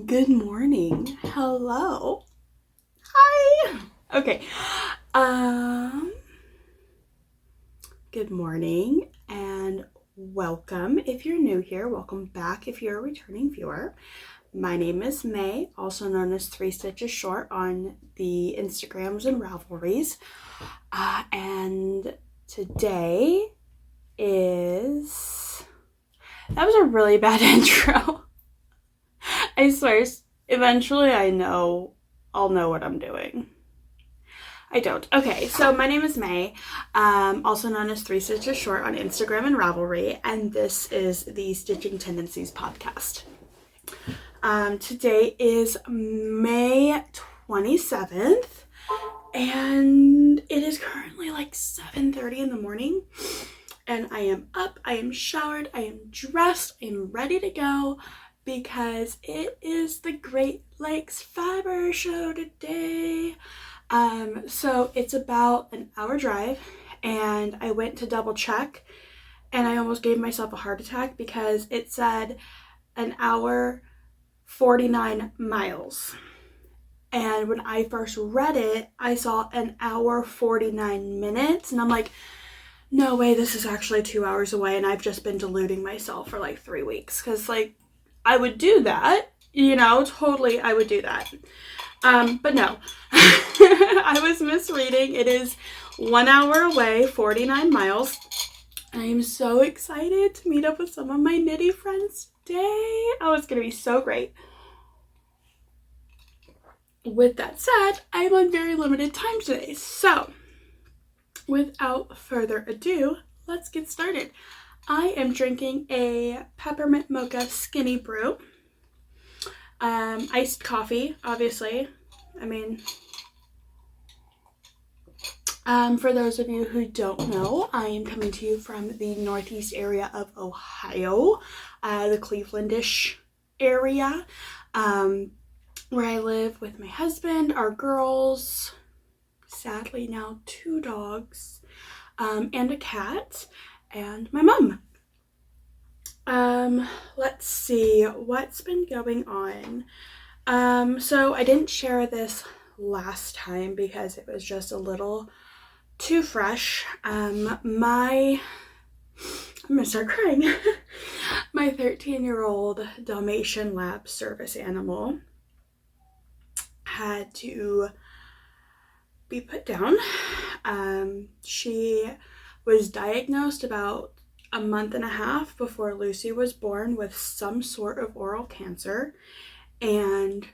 Good morning. Hello. Hi. Okay. Good morning and welcome if you're new here. Welcome back if you're a returning viewer. My name is May, also known as 3 Stitches Short on the Instagrams and Ravelries. And today is... That was a really bad intro. I swear, eventually I'll know what I'm doing. I don't. Okay, so my name is May, also known as 3 Stitches Short on Instagram and Ravelry, and this is the Stitching Tendencies podcast. Today is May 27th, and it is currently like 7:30 in the morning, and I am up, I am showered, I am dressed, I am ready to go, because it is the Great Lakes Fiber Show today. So it's about an hour drive, and I went to double check, and I almost gave myself a heart attack because it said an hour 49 miles. And when I first read it, I saw an hour 49 minutes, and I'm like, no way, this is actually 2 hours away, and I've just been deluding myself for like 3 weeks, because like, I would do that, totally I would do that. But no, I was misreading. It is 1 hour away, 49 miles. I am so excited to meet up with some of my knitty friends today. Oh, it's going to be so great. With that said, I'm on very limited time today. So, without further ado, let's get started. I am drinking a Peppermint mocha skinny brew. Iced coffee, obviously. For those of you who don't know, I am coming to you from the northeast area of Ohio, the Cleveland-ish area, where I live with my husband, our girls, sadly now 2 dogs, and a cat, and my mom. Let's see what's been going on. So I didn't share this last time because it was just a little too fresh. I'm gonna start crying. My 13-year-old Dalmatian Lab service animal had to be put down. She was diagnosed about a month and a half before Lucy was born with some sort of oral cancer, and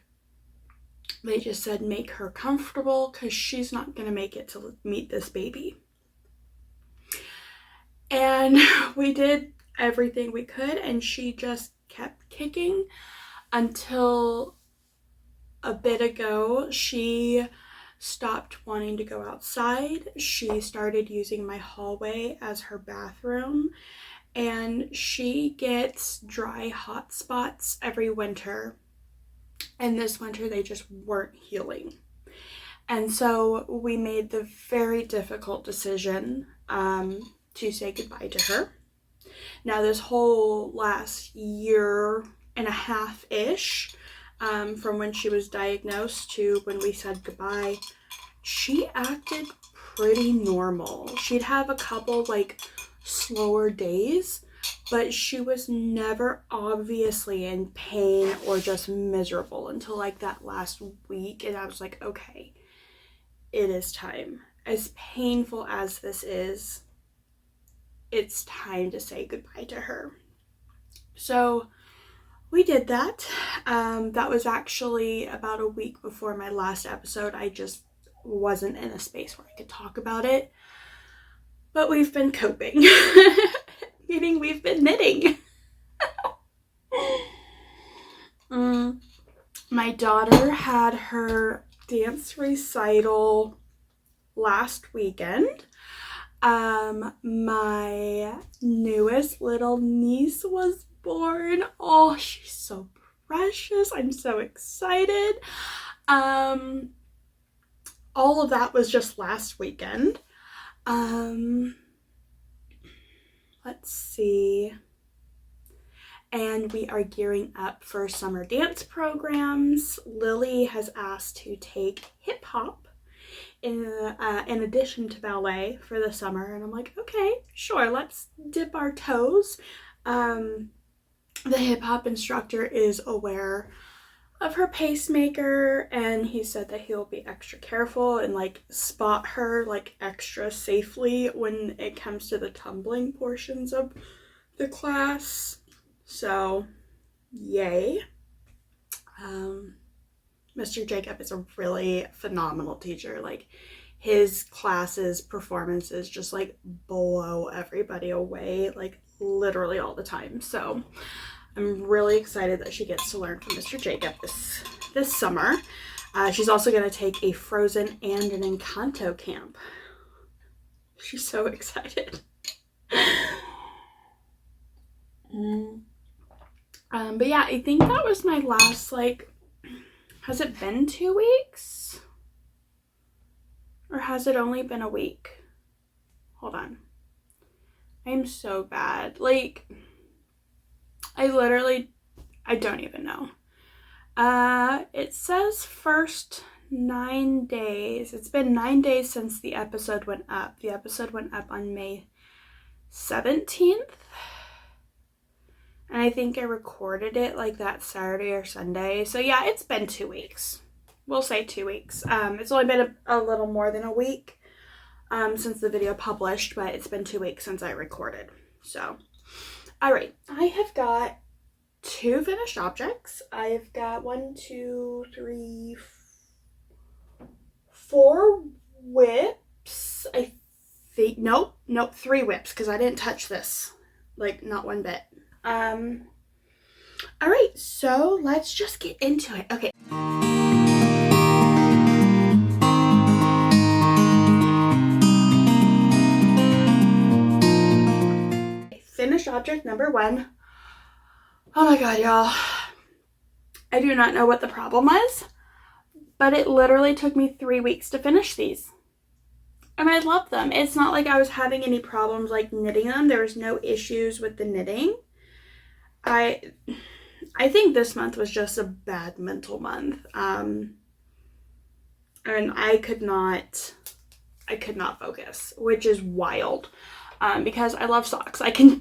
they just said make her comfortable because she's not going to make it to meet this baby. And we did everything we could, and she just kept kicking until a bit ago she stopped wanting to go outside. She started using my hallway as her bathroom, and she gets dry hot spots every winter, and this winter they just weren't healing. And so we made the very difficult decision to say goodbye to her. Now this whole last year and a half-ish, from when she was diagnosed to when we said goodbye, she acted pretty normal. She'd have a couple like slower days, but she was never obviously in pain or just miserable until like that last week, and I was like, okay, it is time. As painful as this is, it's time to say goodbye to her. So we did that. That was actually about a week before my last episode. I just wasn't in a space where I could talk about it. But we've been coping. Meaning we've been knitting. My daughter had her dance recital last weekend. My newest little niece was born. Oh, she's so precious. I'm so excited. All of that was just last weekend. Let's see. and we are gearing up for summer dance programs. Lily has asked to take hip hop in addition to ballet for the summer, and I'm like, okay, sure, let's dip our toes. The hip hop instructor is aware of her pacemaker, and he said that he'll be extra careful and like spot her like extra safely when it comes to the tumbling portions of the class. So yay. Mr. Jacob is a really phenomenal teacher. Like, his classes, performances just like blow everybody away, like literally all the time. So I'm really excited that she gets to learn from Mr. Jacob this summer. She's also going to take a Frozen and an Encanto camp. She's so excited. But yeah, I think that was my last, like, has it been 2 weeks? Or has it only been a week? Hold on. I'm so bad. Like, I don't even know. It says first 9 days. It's been 9 days since the episode went up. The episode went up on May 17th. And I think I recorded it like that Saturday or Sunday. So yeah, it's been 2 weeks. We'll say 2 weeks. It's only been a little more than a week since the video published, but it's been 2 weeks since I recorded. So, all right, I have got 2 finished objects. I've got 1, 2, 3, 4 whips. I think, nope, 3 whips, because I didn't touch this, like, not one bit. All right, so let's just get into it. Okay. Finished object number 1. Oh my god, y'all. I do not know what the problem was, but it literally took me 3 weeks to finish these. And I love them. It's not like I was having any problems like knitting them. There was no issues with the knitting. I think this month was just a bad mental month. And I could not focus, which is wild. Because I love socks. I can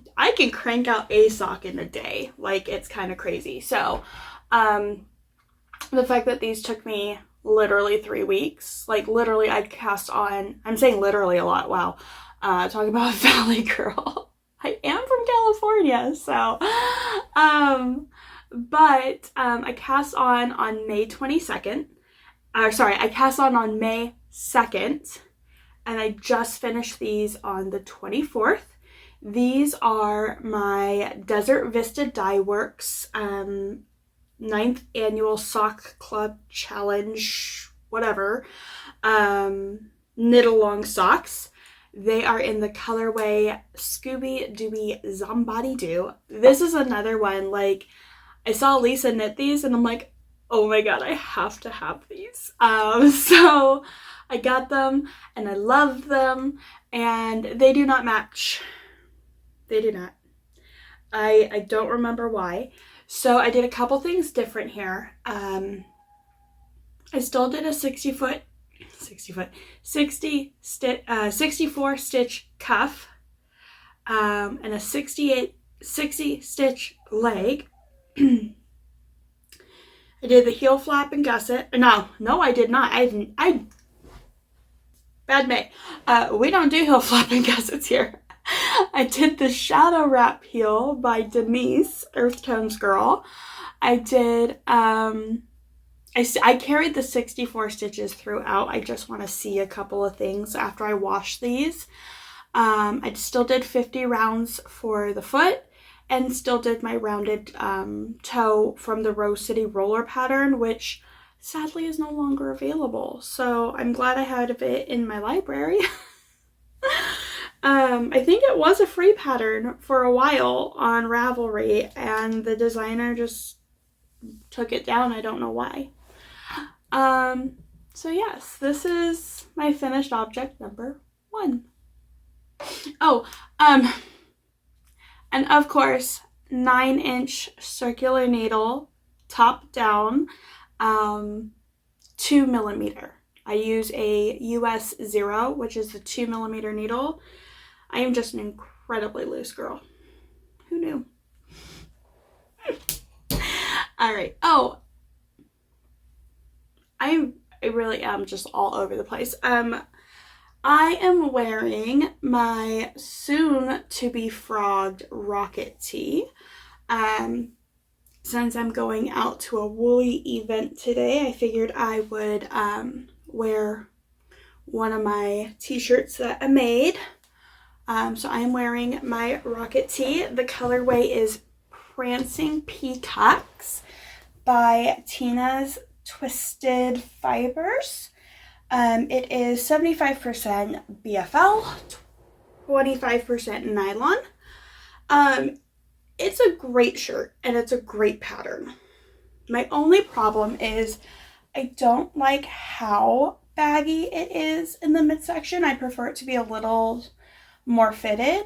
crank out a sock in a day. Like, it's kind of crazy. So, the fact that these took me literally 3 weeks, like literally I cast on, I'm saying literally a lot. Wow. Talk about a valley girl. I am from California, so, but I cast on May 22nd. I cast on May 2nd. And I just finished these on the 24th. These are my Desert Vista Dye Works 9th annual sock club challenge, whatever, knit along socks. They are in the colorway Scooby Dooby Zombody Doo. This is another one, like, I saw Lisa knit these and I'm like, oh my god, I have to have these. So I got them and I love them, and they do not match. They do not. I don't remember why. So I did a couple things different here. I still did a 64 stitch cuff, and a 60 stitch leg. I did the heel flap and gusset. No, I did not. Bad May. We don't do heel flap and gussets here. I did the shadow wrap heel by Denise, Earth Tones Girl. I did, I carried the 64 stitches throughout. I just want to see a couple of things after I wash these. I still did 50 rounds for the foot, and still did my rounded toe from the Rose City roller pattern, which sadly is no longer available. So I'm glad I had it in my library. I think it was a free pattern for a while on Ravelry, and the designer just took it down. I don't know why. So yes, this is my finished object number 1. Oh, and of course, 9-inch circular needle, top down, 2mm. I use a US 0, which is the 2mm needle. I am just an incredibly loose girl. Who knew? All right. Oh, I really am just all over the place. I am wearing my soon-to-be frogged rocket tee. Since I'm going out to a woolly event today, I figured I would wear one of my t-shirts that I made. So I am wearing my rocket tee. The colorway is Prancing Peacocks by Tina's Twisted Fibers. It is 75% BFL, 25% nylon. It's a great shirt and it's a great pattern. My only problem is I don't like how baggy it is in the midsection. I prefer it to be a little more fitted.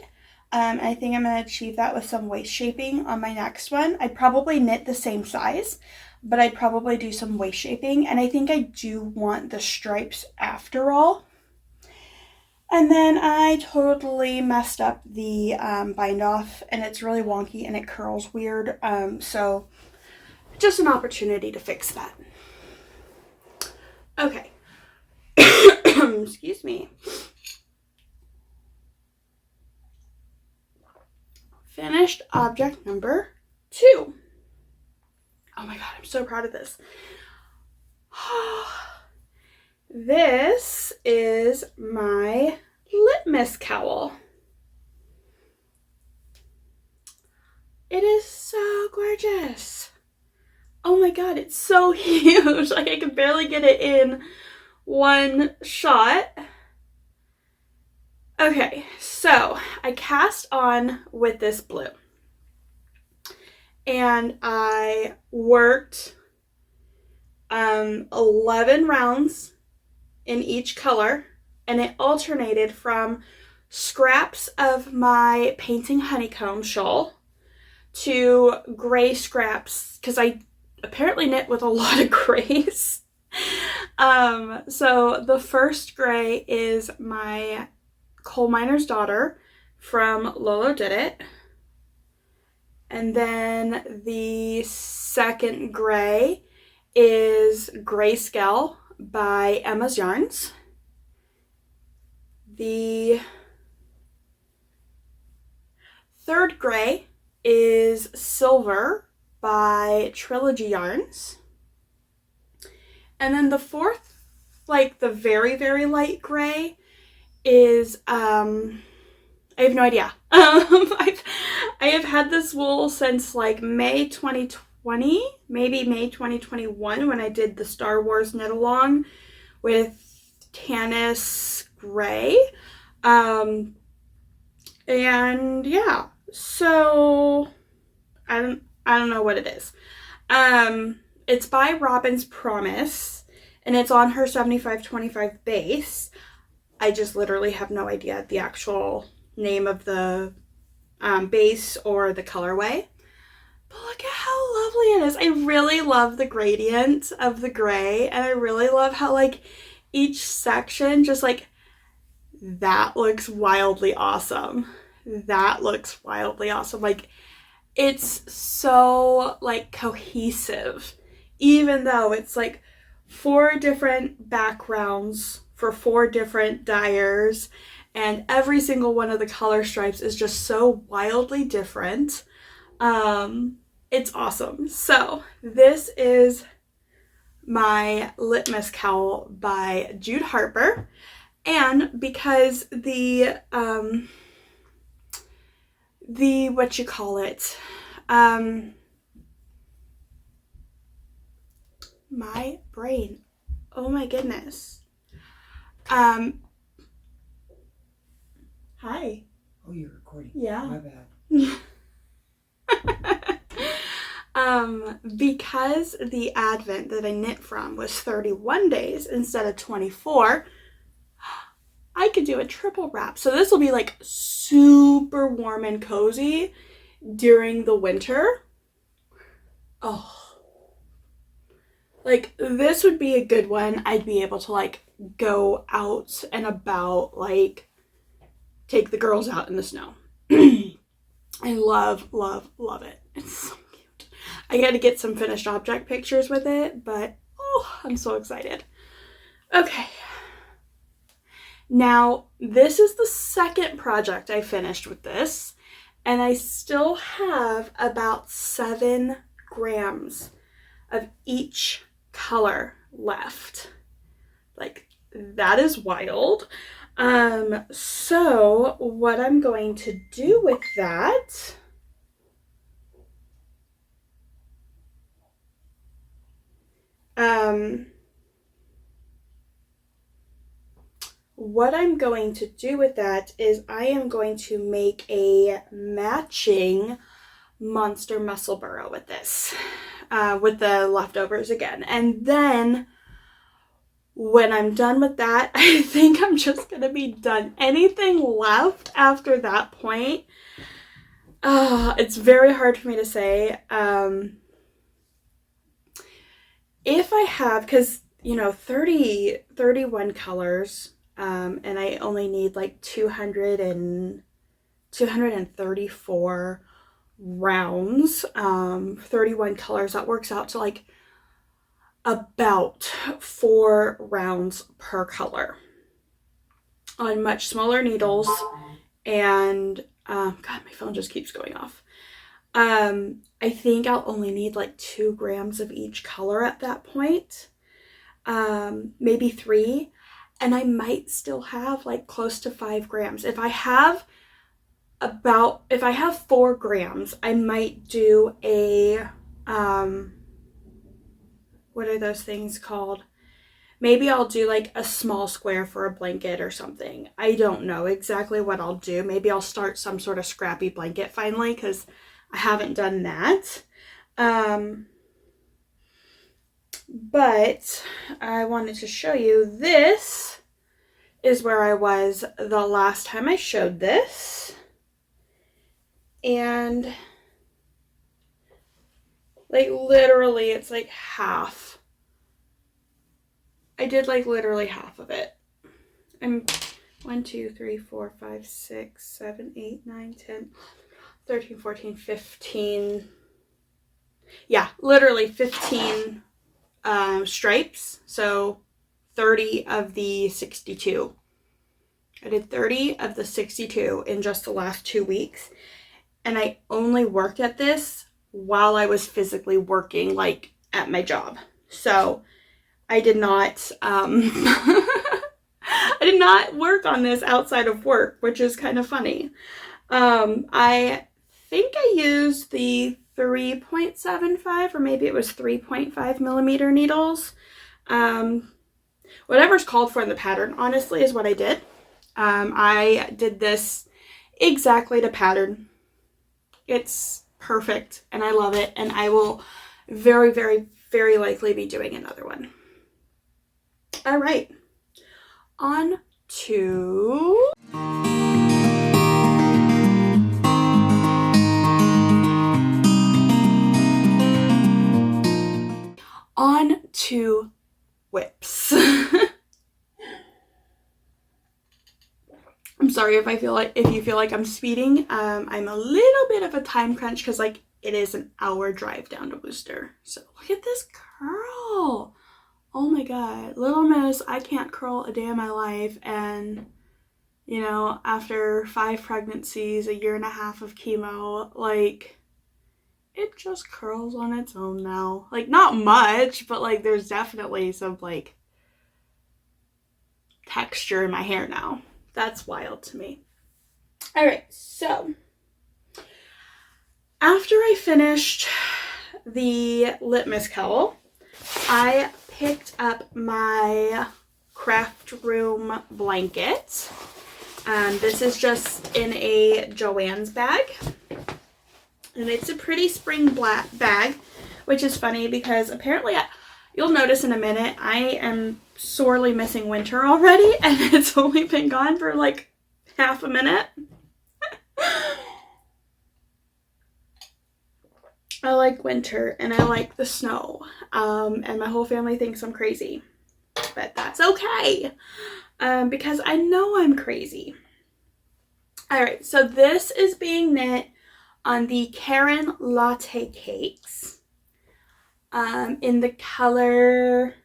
I think I'm going to achieve that with some waist shaping on my next one. I'd probably knit the same size, but I'd probably do some waist shaping, and I think I do want the stripes after all. And then I totally messed up the bind off, and it's really wonky and it curls weird, so just an opportunity to fix that. Okay. Excuse me. Finished object number 2. Oh my god, I'm so proud of this. This is my litmus cowl. It is so gorgeous. Oh my god, it's so huge. Like, I can barely get it in one shot. Okay, so I cast on with this blue. And I worked 11 rounds in each color, and it alternated from scraps of my painting honeycomb shawl to gray scraps, because I apparently knit with a lot of grays. So the first gray is my Coal Miner's Daughter from Lolo Did It. And then the second gray is Grayscale by Emma's Yarns. The third gray is Silver by Trilogy Yarns. And then the fourth, like the very, very light gray, is I have no idea. I have had this wool since like May 2020, maybe May 2021, when I did the Star Wars knit along with Tanis Gray. And yeah, so I don't know what it is. It's by Robin's Promise, and it's on her 75/25 base. I just literally have no idea the actual name of the base or the colorway. But look at how lovely it is. I really love the gradient of the gray, and I really love how like each section just like, that looks wildly awesome. That looks wildly awesome. Like, it's so like cohesive, even though it's like 4 different backgrounds for 4 different dyers, and every single one of the color stripes is just so wildly different. It's awesome. So this is my Litmus Cowl by Jude Harper, and because the what you call it, my brain, oh my goodness. Hi. Oh, you're recording. Yeah. My bad. Because the advent that I knit from was 31 days instead of 24, I could do a triple wrap. So this will be like super warm and cozy during the winter. Oh, like this would be a good one. I'd be able to like go out and about, like take the girls out in the snow. I love, love, love it. It's so cute. I got to get some finished object pictures with it, but oh, I'm so excited. Okay. Now, this is the second project I finished with this, and I still have about 7 grams of each color left. Like, that is wild. So what I'm going to do with that is I am going to make a matching monster muscle burrow with this, with the leftovers again. And then when I'm done with that, I think I'm just going to be done. Anything left after that point, it's very hard for me to say. If I have, because, you know, 31 colors, and I only need like 234 rounds, 31 colors, that works out to like about 4 rounds per color on much smaller needles. And God, my phone just keeps going off. I think I'll only need like 2 grams of each color at that point, maybe 3, and I might still have like close to 5 grams. If I have 4 grams, I might do a what are those things called? Maybe I'll do like a small square for a blanket or something. I don't know exactly what I'll do. Maybe I'll start some sort of scrappy blanket finally, because I haven't done that. But I wanted to show you, this is where I was the last time I showed this. And like literally it's like half. I did like literally half of it. I'm 1, 2, 3, 4, 5, 6, 7, 8, 9, 10, 13, 14, 15. Yeah, literally 15 stripes. So 30 of the 62. I did 30 of the 62 in just the last 2 weeks. And I only worked at this while I was physically working, like at my job. So I did not, I did not work on this outside of work, which is kind of funny. I think I used the 3.75, or maybe it was 3.5 millimeter needles. Whatever's called for in the pattern, honestly, is what I did. I did this exactly to pattern. It's perfect, and I love it, and I will very, very, very likely be doing another one. All right, on to whips. I'm sorry if you feel like I'm speeding. I'm a little bit of a time crunch because like it is an hour drive down to Worcester. So look at this curl. Oh my God, little miss, I can't curl a day in my life. And you know, after 5 pregnancies, a year and a half of chemo, like it just curls on its own now. Like not much, but like there's definitely some like texture in my hair now. That's wild to me. All right, so after I finished the litmus cowl, I picked up my craft room blanket. This is just in a Joann's bag, and it's a pretty spring black bag, which is funny because apparently you'll notice in a minute I am sorely missing winter already, and it's only been gone for like half a minute. I like winter and I like the snow. And my whole family thinks I'm crazy. But that's okay. Because I know I'm crazy. Alright, so this is being knit on the Karen Latte Cakes. In the color,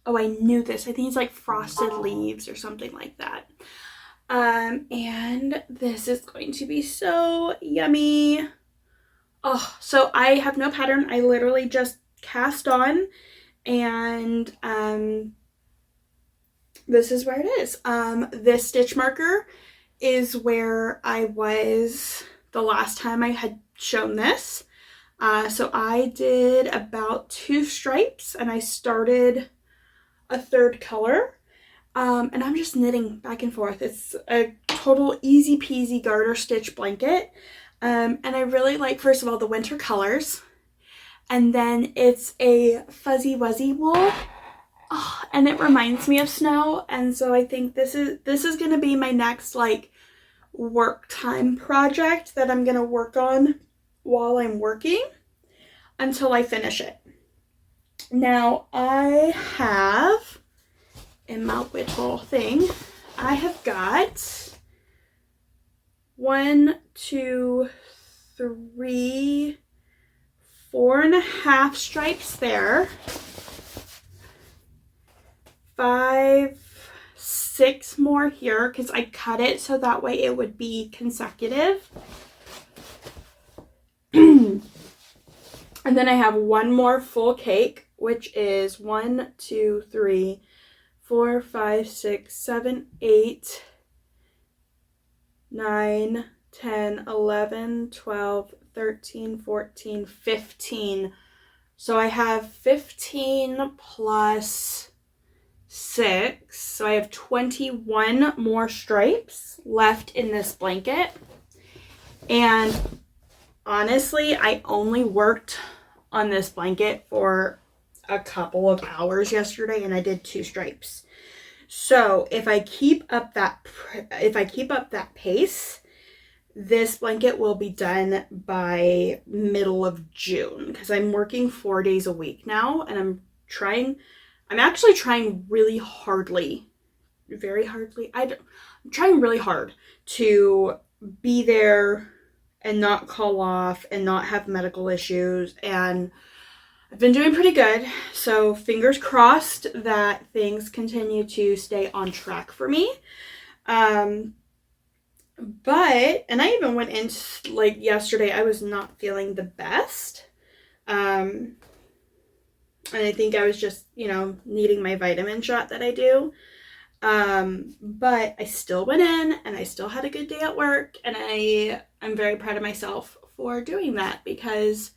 oh, I knew this. I think it's like Frosted Leaves or something like that. And this is going to be so yummy. Oh, so I have no pattern. I literally just cast on, and this is where it is. This stitch marker is where I was the last time I had shown this. So I did about 2 stripes and I started a 3rd color. And I'm just knitting back and forth. It's a total easy peasy garter stitch blanket. And I really like, first of all, the winter colors. And then it's a fuzzy wuzzy wool. Oh, and it reminds me of snow. And so I think this is going to be my next like work time project that I'm going to work on while I'm working until I finish it. Now I have, in my little thing, I have got 1, 2, 3, 4.5 stripes there, 5, 6 more here because I cut it so that way it would be consecutive. And then I have 1 more full cake, which is 1, 2, 3, 4, 5, 6, 7, 8, 9, 10, 11, 12, 13, 14, 15. So I have 15 plus 6. So I have 21 more stripes left in this blanket. And honestly, I only worked on this blanket for a couple of hours yesterday and I did 2 stripes. So if I keep up that pace, this blanket will be done by middle of June because I'm working 4 days a week now and I'm actually trying really hardly, I'm trying really hard to be there and not call off and not have medical issues, and I've been doing pretty good, so fingers crossed that things continue to stay on track for me. And I even went into, like, yesterday I was not feeling the best, and I think I was just, needing my vitamin shot that I do. But I still went in and I still had a good day at work, and I'm very proud of myself for doing that because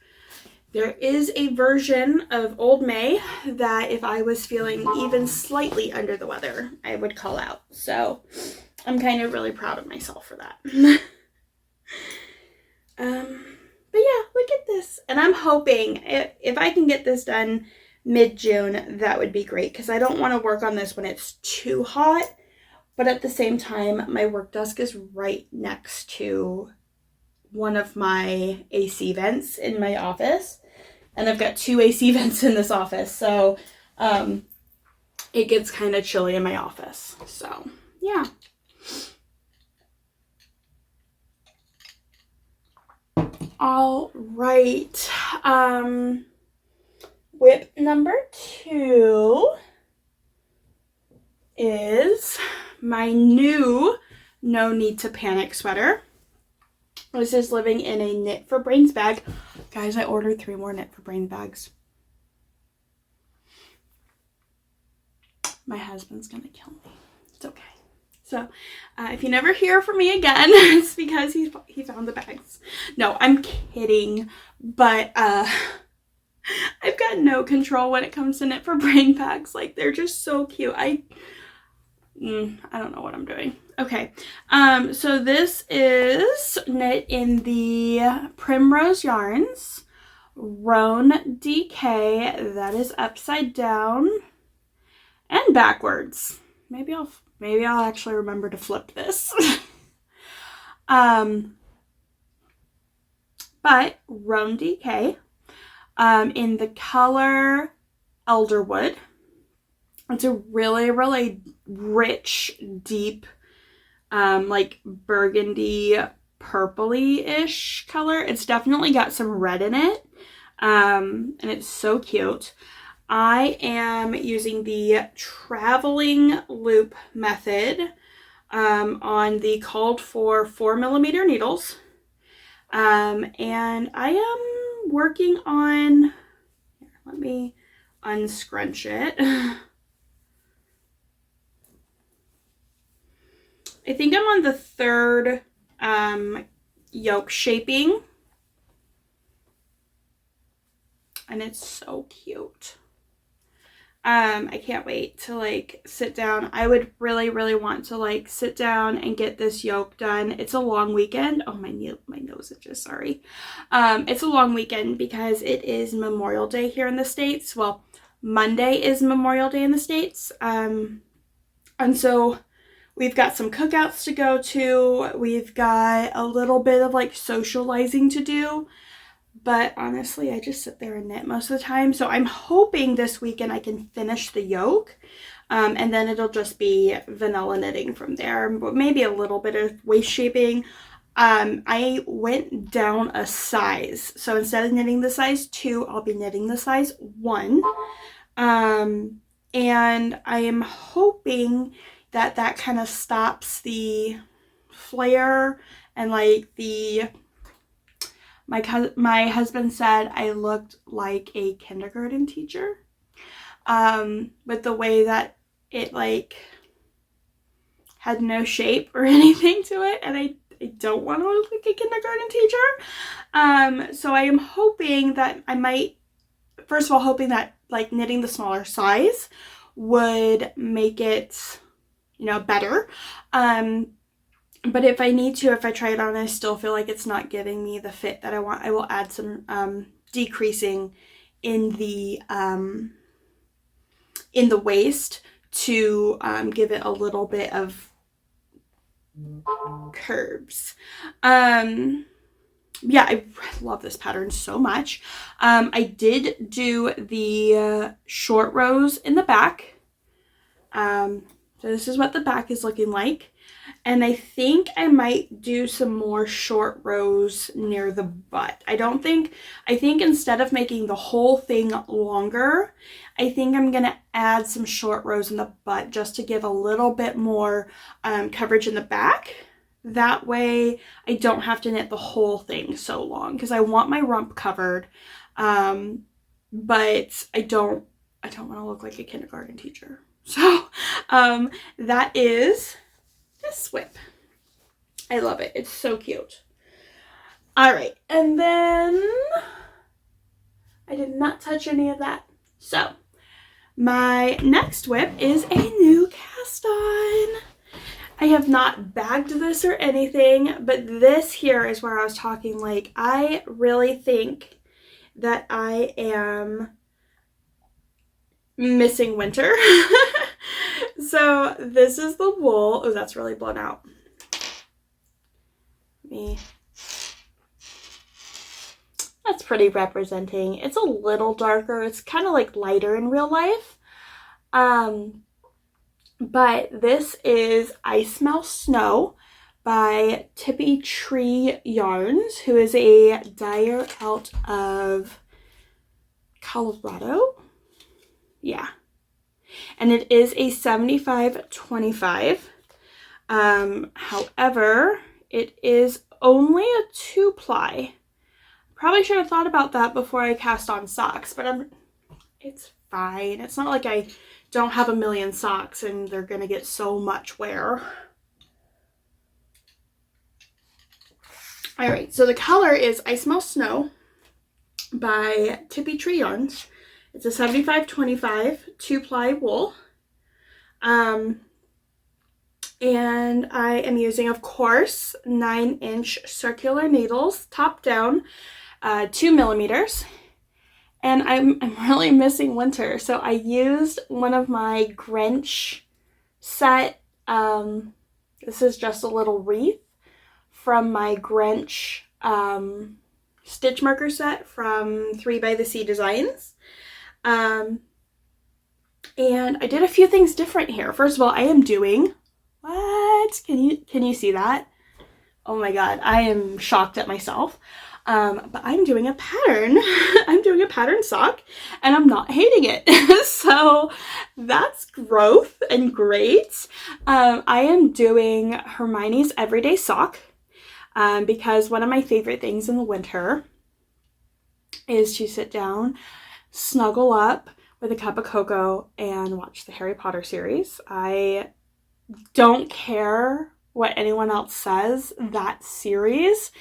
there is a version of Old May that if I was feeling even slightly under the weather, I would call out. So I'm kind of really proud of myself for that. But yeah, look at this. And I'm hoping if I can get this done mid-June, that would be great because I don't want to work on this when it's too hot, but at the same time my work desk is right next to one of my AC vents in my office, and I've got 2 AC vents in this office, so it gets kind of chilly in my office. So yeah. All right. Whip number 2 is my new No Need to Panic sweater. This is living in a Knit for Brains bag. Guys, I ordered 3 more Knit for Brains bags. My husband's gonna kill me. It's okay. So, if you never hear from me again, it's because he found the bags. No, I'm kidding. But, I've got no control when it comes to Knit for Brain bags. Like, they're just so cute. I don't know what I'm doing. Okay, so this is knit in the Primrose Yarns Roan DK. That is upside down and backwards. Maybe I'll actually remember to flip this. But Roan DK. in the color Elderwood. It's a really, really rich, deep, like burgundy, purpley-ish color. It's definitely got some red in it, and it's so cute. I am using the traveling loop method on the called for 4mm needles, and I am working on, let me unscrunch it. I think I'm on the third yoke shaping, and it's so cute. I can't wait to like sit down. I would really, really want to like sit down and get this yoke done. It's a long weekend. Oh, my nose itches, sorry. It's a long weekend because it is Memorial Day here in the States. Well, Monday is Memorial Day in the States. And so we've got some cookouts to go to. We've got a little bit of like socializing to do. But honestly, I just sit there and knit most of the time. So I'm hoping this weekend I can finish the yoke. And then it'll just be vanilla knitting from there. But maybe a little bit of waist shaping. I went down a size. So instead of knitting the size 2, I'll be knitting the size 1. And I am hoping that that kind of stops the flare and like the... My husband said I looked like a kindergarten teacher, with the way that it like had no shape or anything to it, and I don't want to look like a kindergarten teacher. So I am hoping that I might, first of all, hoping that like knitting the smaller size would make it, you know, better. But if I need to, if I try it on and I still feel like it's not giving me the fit that I want, I will add some decreasing in the waist to give it a little bit of curves. Yeah, I love this pattern so much. I did do the short rows in the back. So this is what the back is looking like. And I think I might do some more short rows near the butt. I think instead of making the whole thing longer, I think I'm going to add some short rows in the butt just to give a little bit more coverage in the back. That way I don't have to knit the whole thing so long because I want my rump covered. But I don't want to look like a kindergarten teacher. So that is this whip. I love it. It's so cute. All right, and then I did not touch any of that. So my next whip is a new cast on. I have not bagged this or anything, but this here is where I was talking, like, I really think that I am missing winter. So this is the wool. Oh, that's really blown out. That's pretty representing. It's a little darker. It's kind of like lighter in real life. But this is I Smell Snow by Tippy Tree Yarns, who is a dyer out of Colorado. Yeah. And it is a 75-25. However, it is only a 2-ply. Probably should have thought about that before I cast on socks, but it's fine. It's not like I don't have a million socks and they're gonna get so much wear. All right, so the color is I Smell Snow by Tippy Tree Yarns. It's a 75-25 2-ply wool. And I am using, of course, 9-inch circular needles, top down, 2mm. And I'm really missing winter. So I used one of my Grinch set. This is just a little wreath from my Grinch stitch marker set from 3 by the Sea Designs. And I did a few things different here. First of all, I am doing, what? Can you see that? Oh my god, I am shocked at myself. But I'm doing a pattern. I'm doing a pattern sock, and I'm not hating it. So that's growth and great. I am doing Hermione's Everyday Sock, because one of my favorite things in the winter is to sit down, snuggle up with a cup of cocoa, and watch the Harry Potter series. I don't care what anyone else says. That series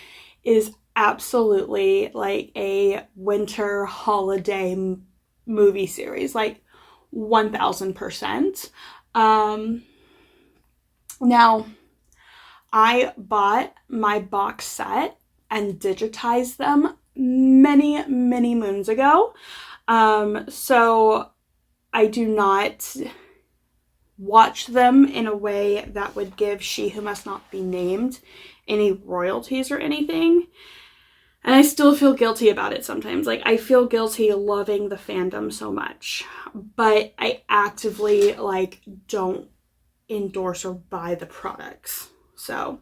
is absolutely like a winter holiday movie series, like 1000%. Now, I bought my box set and digitized them many moons ago. So I do not watch them in a way that would give She Who Must Not Be Named any royalties or anything. And I still feel guilty about it sometimes. Like, I feel guilty loving the fandom so much, but I actively, like, don't endorse or buy the products. So,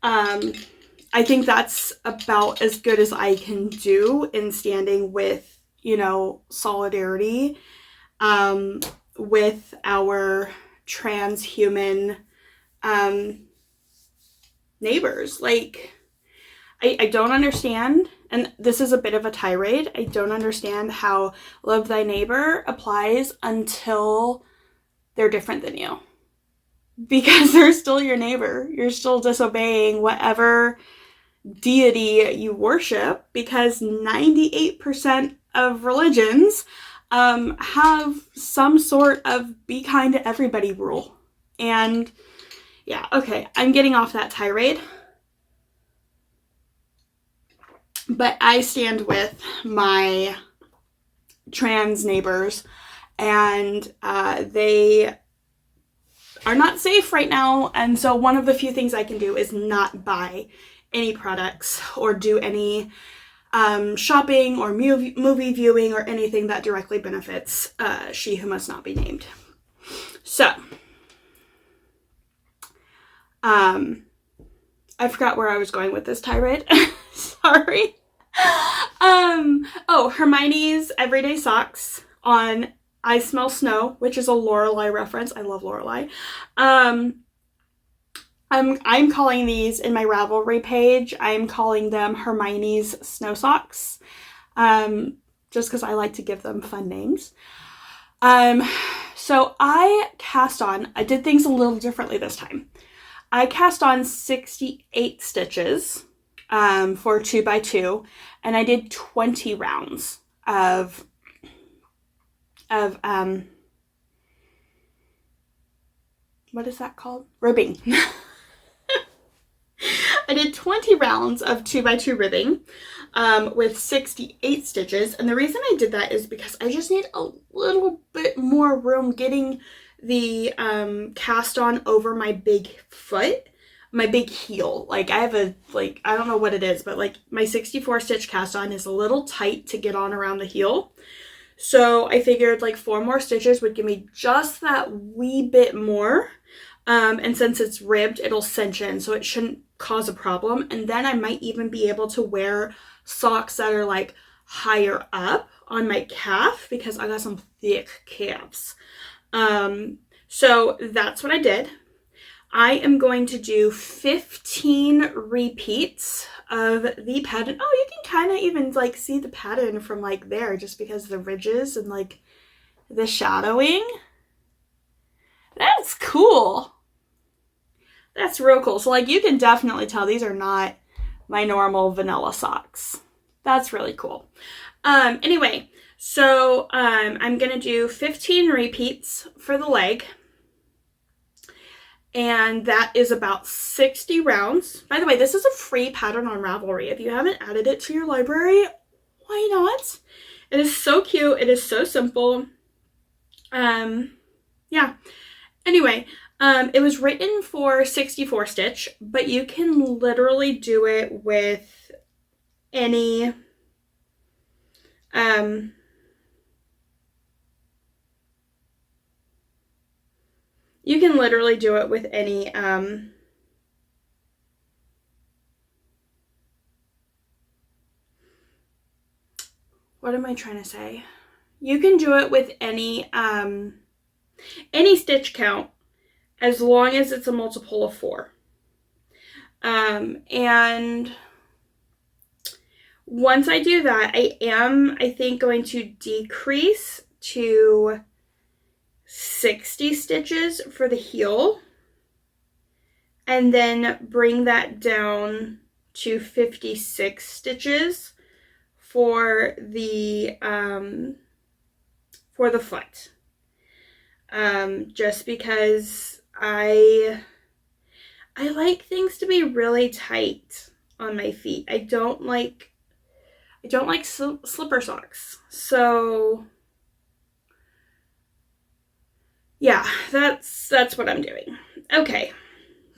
I think that's about as good as I can do in standing with, you know, solidarity, with our transhuman, neighbors. Like, I don't understand, and this is a bit of a tirade, I don't understand how love thy neighbor applies until they're different than you. Because they're still your neighbor. You're still disobeying whatever deity you worship, because 98% of religions have some sort of be kind to everybody rule. And yeah, okay, I'm getting off that tirade. But I stand with my trans neighbors, and they are not safe right now. And so one of the few things I can do is not buy any products or do any shopping or movie viewing or anything that directly benefits She Who Must Not Be Named. So, I forgot where I was going with this tirade. Sorry. Oh, Hermione's Everyday Socks on I Smell Snow, which is a Lorelai reference. I love Lorelai. I'm calling these in my Ravelry page, I'm calling them Hermione's Snow Socks, just because I like to give them fun names. So I did things a little differently this time. I cast on 68 stitches for 2x2, and I did 20 rounds of what is that called? Ribbing. I did 20 rounds of 2x2 ribbing with 68 stitches, and the reason I did that is because I just need a little bit more room getting the cast on over my big foot, my big heel. Like, I have a, like, I don't know what it is, but like my 64 stitch cast on is a little tight to get on around the heel. So I figured like 4 more stitches would give me just that wee bit more. And since it's ribbed, it'll cinch in, so it shouldn't cause a problem. And then I might even be able to wear socks that are like higher up on my calf, because I got some thick calves. So that's what I did. I am going to do 15 repeats of the pattern. Oh, you can kind of even like see the pattern from like there, just because of the ridges and like the shadowing. That's cool. That's real cool. So like you can definitely tell these are not my normal vanilla socks. That's really cool. Anyway, so I'm gonna do 15 repeats for the leg. And that is about 60 rounds. By the way, this is a free pattern on Ravelry. If you haven't added it to your library, why not? It is so cute. It is so simple. Yeah. Anyway, it was written for 64 stitch, but you can literally do it with any you can literally do it with any what am I trying to say? You can do it with any stitch count as long as it's a multiple of 4. And once I do that, I think, going to decrease to 60 stitches for the heel, and then bring that down to 56 stitches for the foot. Just because I like things to be really tight on my feet. I don't like slipper socks. So yeah, that's what I'm doing. Okay.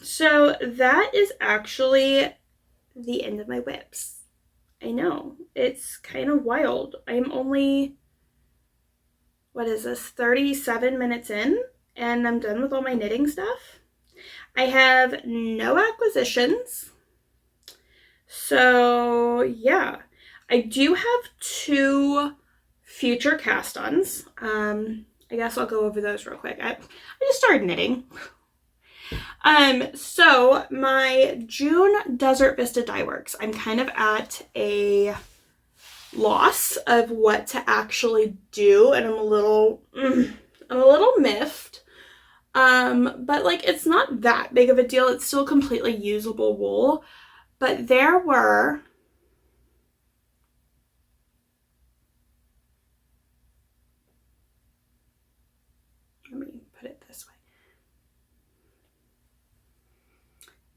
So that is actually the end of my whips. I know, it's kind of wild. I'm only, what is this, 37 minutes in, and I'm done with all my knitting stuff. I have no acquisitions. So yeah, I do have 2 future cast ons. I guess I'll go over those real quick. I just started knitting. So my June Desert Vista Dye Works, I'm kind of at a loss of what to actually do, and I'm a little miffed. But like, it's not that big of a deal. It's still completely usable wool. But there were let me put it this way.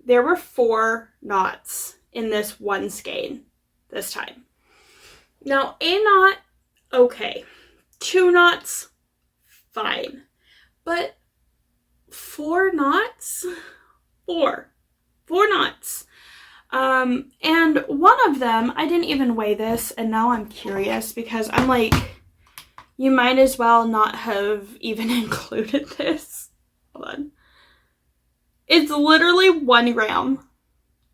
There were 4 knots in this one skein this time. Now, a knot, okay. 2 knots, fine. But 4 knots? 4 knots. And one of them, I didn't even weigh this, and now I'm curious because I'm like, you might as well not have even included this. Hold on. It's literally 1 gram.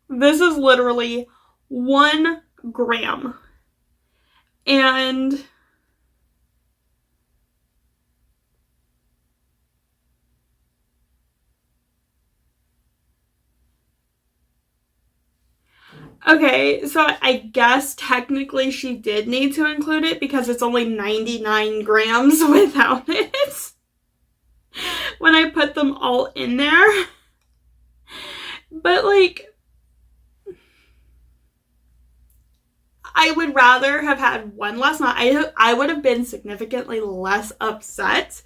This is literally 1 gram. And okay, so I guess technically she did need to include it because it's only 99 grams without it when I put them all in there. But like, I would rather have had 1 less knot. I would have been significantly less upset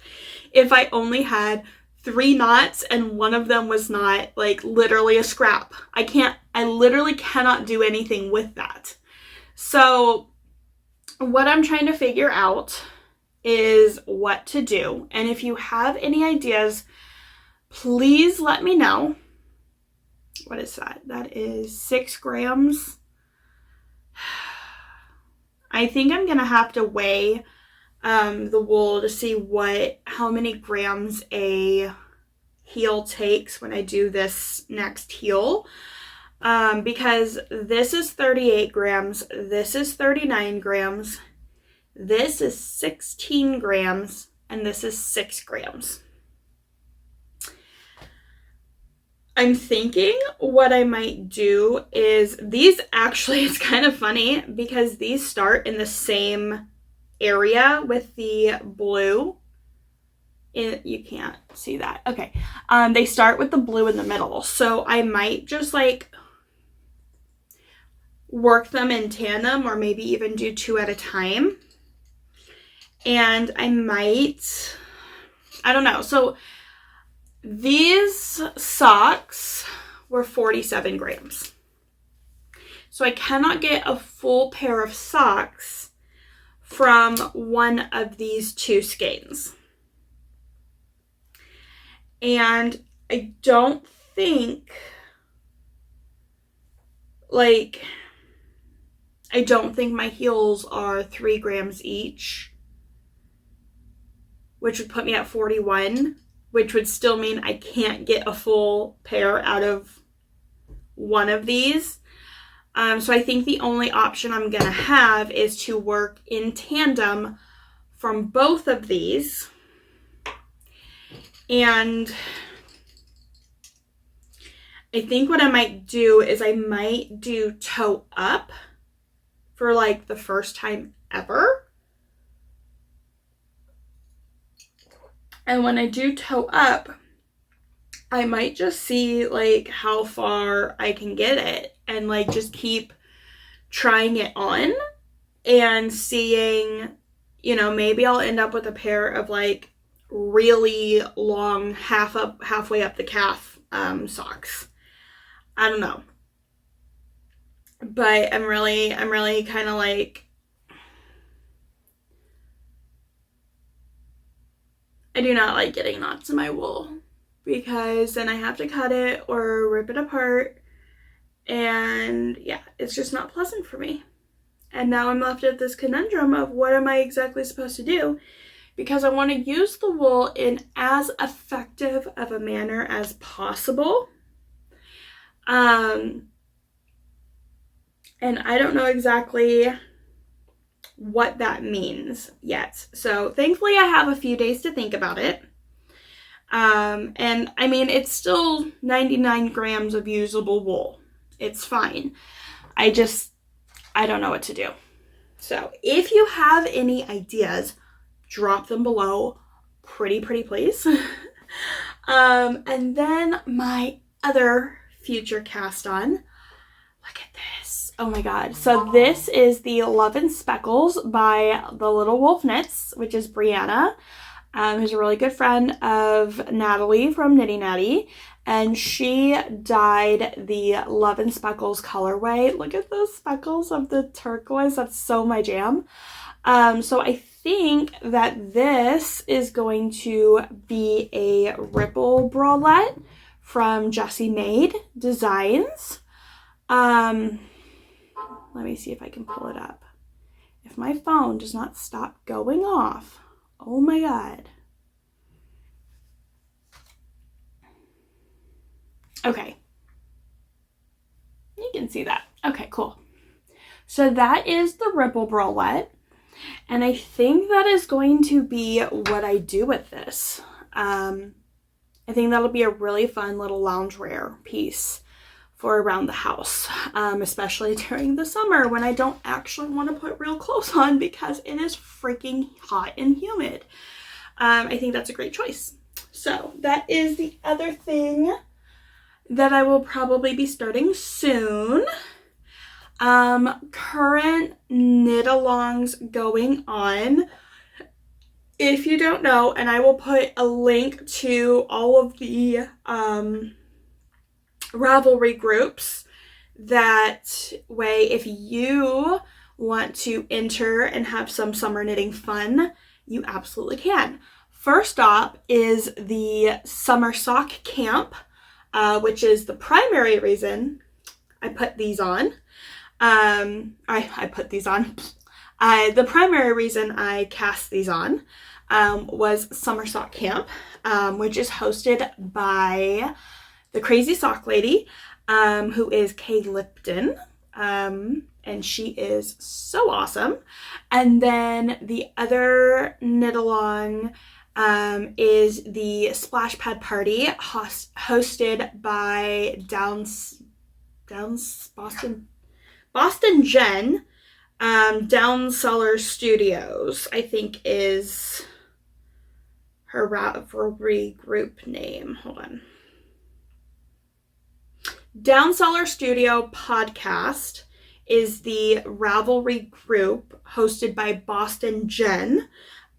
if I only had 3 knots and one of them was not like literally a scrap. I literally cannot do anything with that. So what I'm trying to figure out is what to do. And if you have any ideas, please let me know. What is that? That is 6 grams. I think I'm gonna have to weigh the wool to see how many grams a heel takes when I do this next heel. Because this is 38 grams, this is 39 grams, this is 16 grams, and this is 6 grams. I'm thinking what I might do is these actually, it's kind of funny because these start in the same area with the blue. You can't see that. Okay. They start with the blue in the middle. So I might just like work them in tandem or maybe even do 2 at a time. And I might, I don't know. So these socks were 47 grams. So I cannot get a full pair of socks from one of these 2 skeins. And I don't think, like, I don't think my heels are 3 grams each, which would put me at 41, which would still mean I can't get a full pair out of one of these. So I think the only option I'm going to have is to work in tandem from both of these. And I think what I might do is I might do toe up for like the first time ever. And when I do toe up, I might just see like how far I can get it and like just keep trying it on and seeing, you know, maybe I'll end up with a pair of like really long halfway up the calf socks. I don't know. But I'm really kind of like, I do not like getting knots in my wool because then I have to cut it or rip it apart, and yeah, it's just not pleasant for me. And now I'm left at this conundrum of what am I exactly supposed to do, because I want to use the wool in as effective of a manner as possible. And I don't know exactly what that means yet. So thankfully I have a few days to think about it. And I mean, it's still 99 grams of usable wool. It's fine. I don't know what to do. So if you have any ideas, drop them below pretty please. And then my other future cast on, look at this. Oh my god. So this is the Love and Speckles by the Little Wolf Knits, which is Brianna, who's a really good friend of Natalie from Knitty Natty, and she dyed the Love and Speckles colorway. Look at those speckles of the turquoise. That's so my jam. So I think that this is going to be a ripple bralette from Jessie Made Designs. Let me see if I can pull it up. If my phone does not stop going off. Oh my god. Okay. You can see that. Okay, cool. So that is the ripple bralette. And I think that is going to be what I do with this. I think that'll be a really fun little loungewear piece for around the house, especially during the summer when I don't actually want to put real clothes on because it is freaking hot and humid. I think that's a great choice. So that is the other thing that I will probably be starting soon. Current knit-alongs going on. If you don't know, and I will put a link to all of the Ravelry groups. That way, if you want to enter and have some summer knitting fun, you absolutely can. First up is the Summer Sock Camp, which is the primary reason I put these on. I put these on. The primary reason I cast these on was Summer Sock Camp, which is hosted by the Crazy Sock Lady, who is Kay Lipton, and she is so awesome. And then the other knit along is the Splash Pad Party, hosted by Boston Jen, Down Cellar Studios, I think is her Ravelry group name. Hold on. Down Cellar Studio podcast is the Ravelry group hosted by Boston Jen,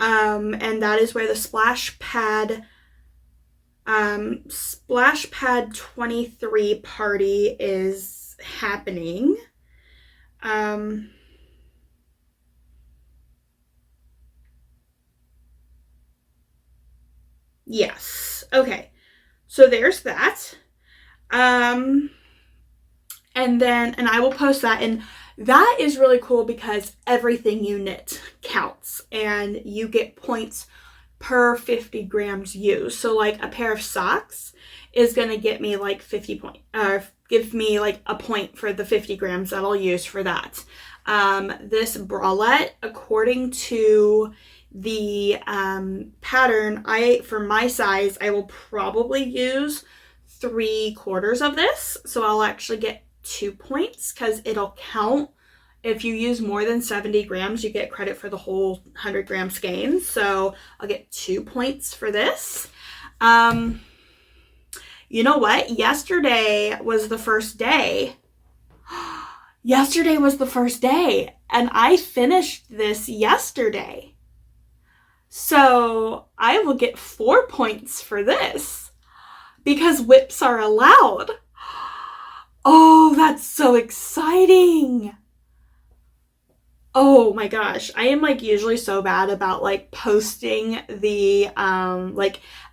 and that is where the Splash Pad 23 party is happening. Yes. Okay. So there's that. And I will post that, and that is really cool because everything you knit counts and you get points per 50 grams used. So like a pair of socks is going to get me like 50 points, give me like a point for the 50 grams that I'll use for that. This bralette, according to the pattern, for my size, I will probably use 3/4 of this. So I'll actually get 2 points because it'll count. If you use more than 70 grams, you get credit for the whole 100 gram skein. So I'll get 2 points for this. You know what? Yesterday was the first day. Yesterday was the first day, and I finished this yesterday. So I will get 4 points for this because whips are allowed. Oh, that's so exciting. Oh my gosh, I am like usually so bad about like posting the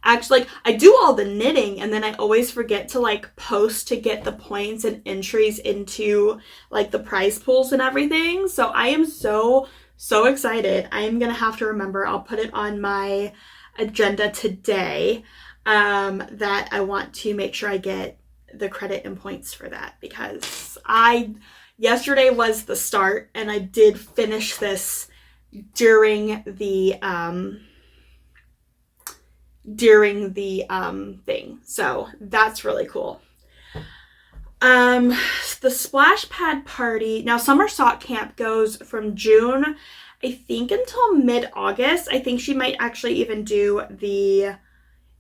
actually like I do all the knitting and then I always forget to like post to get the points and entries into like the prize pools and everything. So I am so excited. I am gonna have to remember. I'll put it on my agenda today that I want to make sure I get the credit and points for that because yesterday was the start, and I did finish this during the thing. So that's really cool. The splash pad party. Now, summer sock camp goes from June, I think, until mid-August. I think she might actually even do the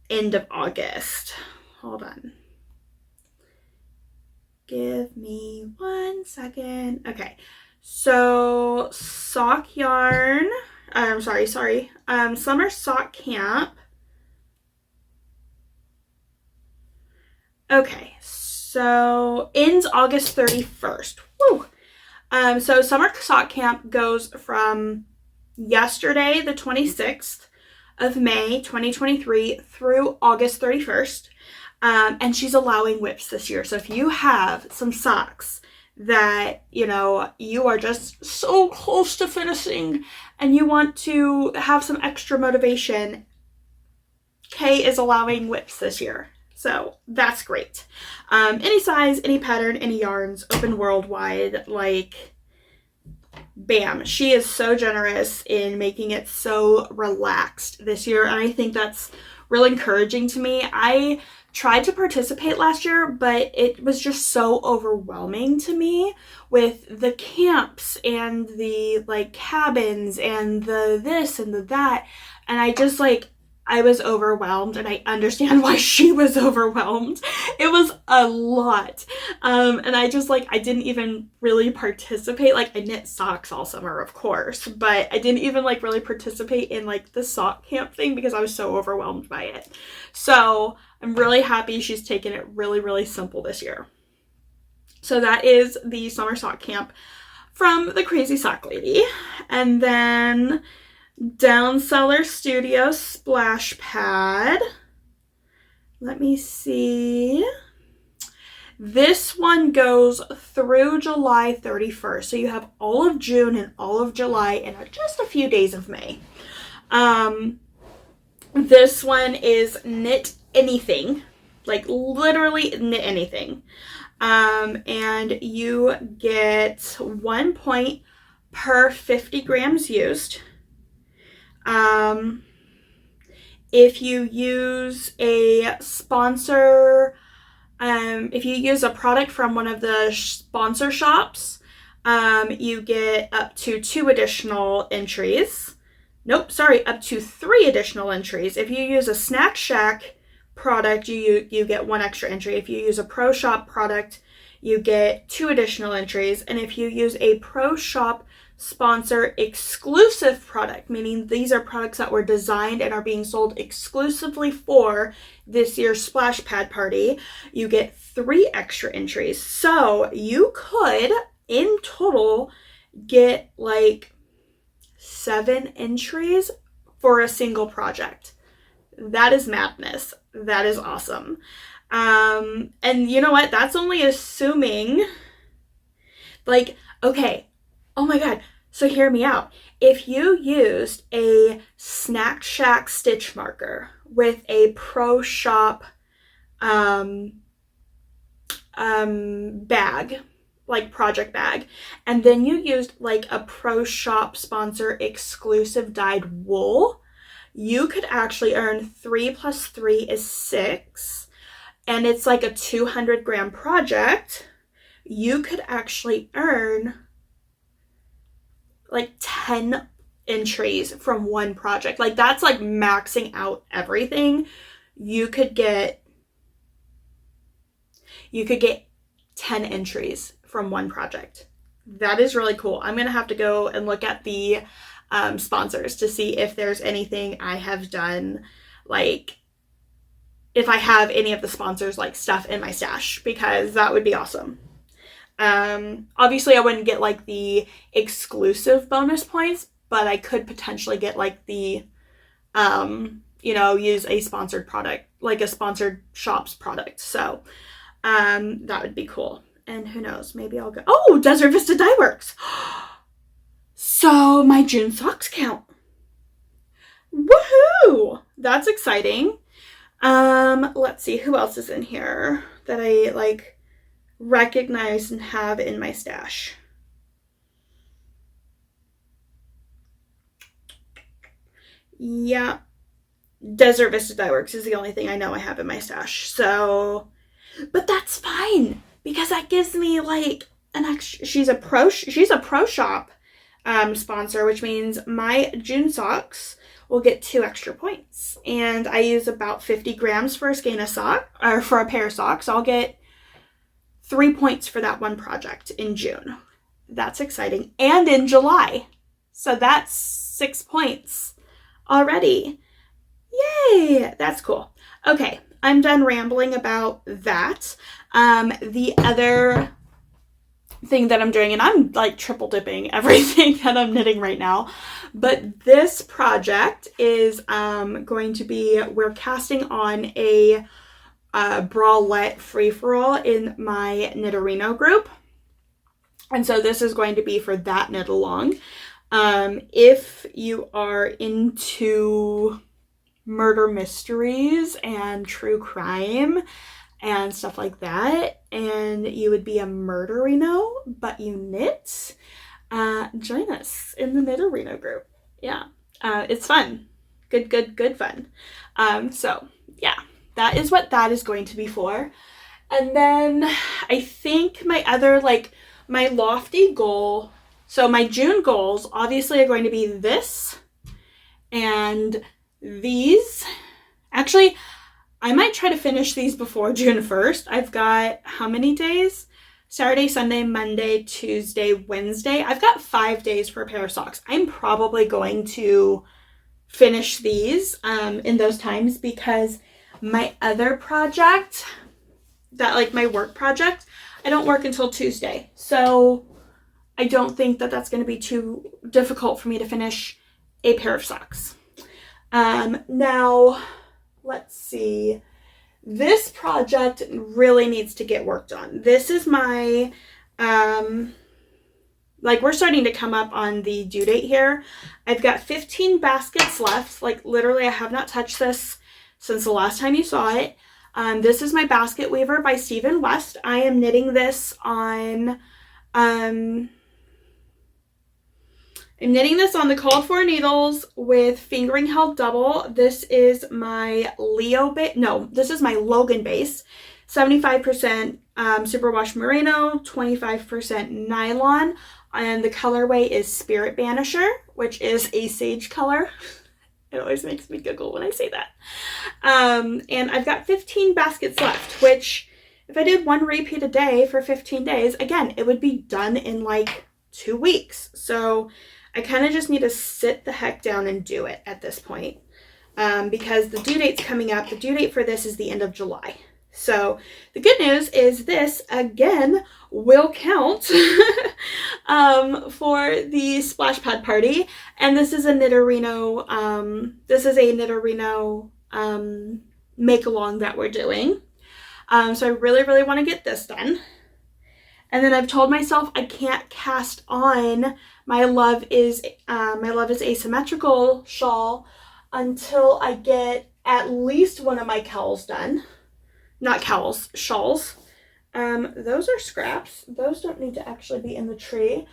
end of August. Hold on. Give me 1 second. Okay, so sock yarn. Summer sock camp. Okay, so ends August 31st. Woo! So summer sock camp goes from yesterday, the 26th of May, 2023, through August 31st. And she's allowing whips this year. So if you have some socks that, you know, you are just so close to finishing and you want to have some extra motivation, Kay is allowing whips this year. So that's great. Any size, any pattern, any yarns, open worldwide, like, bam. She is so generous in making it so relaxed this year. And I think that's really encouraging to me. I tried to participate last year, but it was just so overwhelming to me with the camps and the like cabins and the this and the that. And I was overwhelmed, and I understand why she was overwhelmed. It was a lot. And I didn't even really participate. Like, I knit socks all summer, of course, but I didn't even like really participate in like the sock camp thing because I was so overwhelmed by it. So I'm really happy she's taken it really, really simple this year. So that is the summer sock camp from the Crazy Sock Lady. And then Down Cellar Studio splash pad. Let me see. This one goes through July 31st. So you have all of June and all of July and just a few days of May. This one is knit anything, like literally knit anything. And you get 1 point per 50 grams used. If you use a sponsor, if you use a product from one of the sponsor shops, you get up to 2 additional entries. Nope, sorry, up to 3 additional entries. If you use a Snack Shack product, you get 1 extra entry. If you use a Pro Shop product, you get 2 additional entries. And if you use a Pro Shop sponsor exclusive product, meaning these are products that were designed and are being sold exclusively for this year's splash pad party, you get 3 extra entries. So you could, in total, get like 7 entries for a single project. That is madness. That is awesome. And you know what? That's only assuming Like, okay, oh my God. So hear me out. If you used a Snack Shack stitch marker with a Pro Shop bag, like project bag, and then you used like a Pro Shop sponsor exclusive dyed wool, you could actually earn 3 plus 3 is 6, and it's like a 200-gram project. You could actually earn like 10 entries from one project. Like, that's like maxing out everything. You could get 10 entries from one project. That is really cool. I'm gonna have to go and look at the sponsors to see if there's anything I have done, like if I have any of the sponsors like stuff in my stash, because that would be awesome. Obviously I wouldn't get like the exclusive bonus points, but I could potentially get like the use a sponsored product, like a sponsored shop's product. So that would be cool. And who knows, maybe I'll go. Oh, Desert Vista Dye Works. So my June socks count. Woohoo! That's exciting. Let's see who else is in here that I like recognize and have in my stash. Yeah. Desert Vista Dye Works is the only thing I know I have in my stash. So, but that's fine, because that gives me like an extra. She's a pro shop sponsor, which means my June socks will get 2 extra points. And I use about 50 grams for a skein of sock, or for a pair of socks. I'll get 3 points for that one project in June. That's exciting. And in July. So that's 6 points already. Yay! That's cool. Okay, I'm done rambling about that. The other thing that I'm doing, and I'm like triple dipping everything that I'm knitting right now, but this project is going to be, we're casting on a bralette free-for-all in my Knitterino group. And so this is going to be for that knit along. If you are into murder mysteries and true crime and stuff like that, and you would be a murderino but you knit, join us in the Knitterino group. Yeah, it's fun. Good fun. So yeah, that is what that is going to be for. And then I think my other, like my lofty goal, so my June goals obviously are going to be this and these. Actually, I might try to finish these before June 1st. I've got how many days? Saturday, Sunday, Monday, Tuesday, Wednesday. I've got 5 days for a pair of socks. I'm probably going to finish these in those times, because my other project, that like my work project, I don't work until Tuesday. So I don't think that that's going to be too difficult for me to finish a pair of socks. Now, let's see. This project really needs to get worked on. This is my, like we're starting to come up on the due date here. I've got 15 baskets left. Like literally I have not touched this since the last time you saw it. This is my Basket Weaver by Stephen West. I am knitting this on, I'm knitting this on the called for needles with fingering held double. This is my this is my Logan base. 75% superwash merino, 25% nylon, and the colorway is Spirit Banisher, which is a sage color. It always makes me giggle when I say that. And I've got 15 baskets left, which if I did one repeat a day for 15 days, again, it would be done in like 2 weeks. So I kind of just need to sit the heck down and do it at this point, because the due date's coming up. The due date for this is the end of July. So the good news is this, again, will count for the splash pad party. And this is a Knitterino, make along that we're doing. So I really want to get this done. And then I've told myself I can't cast on my Love is Asymmetrical shawl until I get at least one of my cowls done. Not cowls, shawls. Those are scraps. Those don't need to actually be in the tree.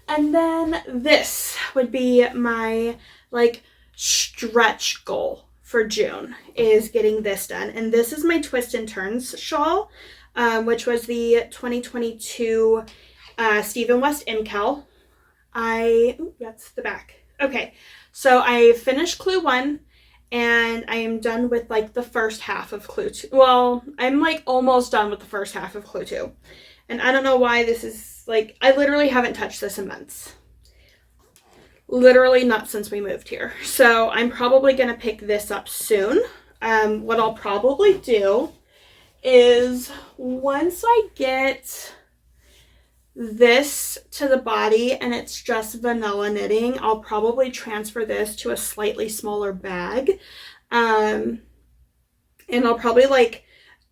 And then this would be my like stretch goal for June, is getting this done. And this is my Twist and Turns shawl, which was the 2022 Stephen West cowl. That's the back. Okay, so I finished clue 1, and I am done with like the first half of clue 2. Well, I'm like almost done with the first half of clue 2. And I don't know why this is like, I literally haven't touched this in months. Literally not since we moved here. So I'm probably going to pick this up soon. What I'll probably do is once I get this to the body and it's just vanilla knitting, I'll probably transfer this to a slightly smaller bag. And I'll probably like